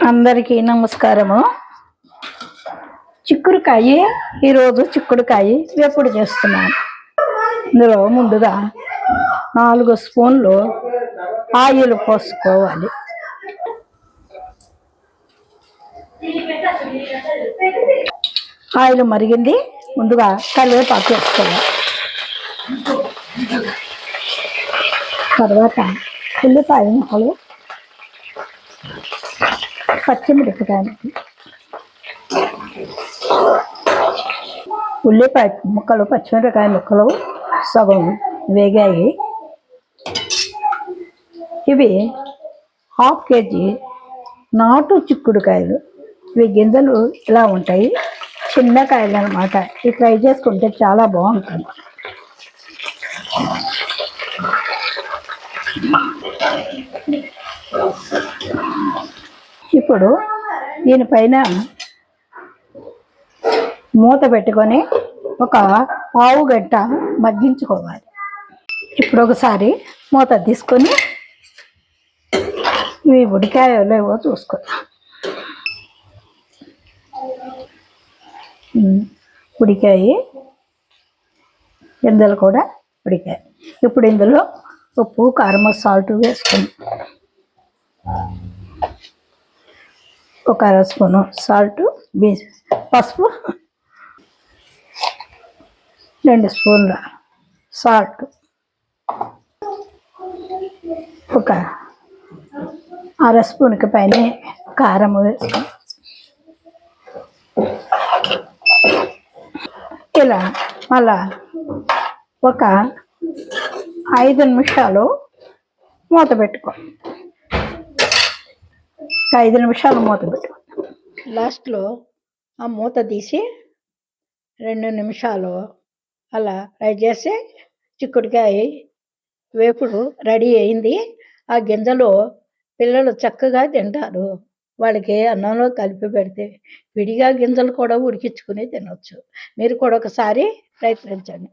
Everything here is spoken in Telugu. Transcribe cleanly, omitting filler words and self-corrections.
అందరికీ నమస్కారము. చిక్కుడుకాయ ఈరోజు చిక్కుడుకాయ వేపుడు చేస్తున్నాను. ఇందులో ముందుగా 4 స్పూన్లు ఆయిల్ పోసుకోవాలి. ఆయిల్ మరిగింది. ముందుగా కరివేపాకు వేసుకోవాలి. తర్వాత ఉల్లిపాయ ముక్కలు, పచ్చిమిరపకాయలు, ఉల్లిపాయ ముక్కలు, పచ్చిమిరపకాయ ముక్కలు సగం వేగాయి. ఇవి 1/2 కేజీ నాటు చిక్కుడుకాయలు. ఇవి గింజలు ఇలా ఉంటాయి, చిన్న కాయలు అన్నమాట. ఇవి ఫ్రై చేసుకుంటే చాలా బాగుంటుంది. ఇప్పుడు దీనిపైన మూత పెట్టుకొని ఒక పావు గంట మగ్గించుకోవాలి. ఇప్పుడు ఒకసారి మూత తీసుకొని ఇవి ఉడికాయో లేవో చూసుకోవాలి. ఉడికాయి, గింజలు కూడా ఉడికాయి. ఇప్పుడు ఇందులో ఉప్పు, కారం, సాల్ట్ వేసుకొని 1/2 స్పూను సాల్ట్, పసుపు, 2 స్పూన్ల సాల్ట్, 1/2 స్పూన్కి పైన కారం వేసుకొని ఇలా మళ్ళా ఒక 5 నిమిషాలు మూత పెట్టుకో. 5 నిమిషాలు మూత పెట్టుకో. లాస్ట్లో ఆ మూత తీసి 2 నిమిషాలు అలా ఫ్రై చేసి చిక్కుడుకాయ వేపుడు రెడీ అయింది. ఆ గింజలు పిల్లలు చక్కగా తింటారు. వాళ్ళకి అన్నంలో కలిపి పెడితే విడిగా గింజలు కూడా ఉడికించుకుని తినొచ్చు. మీరు కూడా ఒకసారి ప్రయత్నించండి.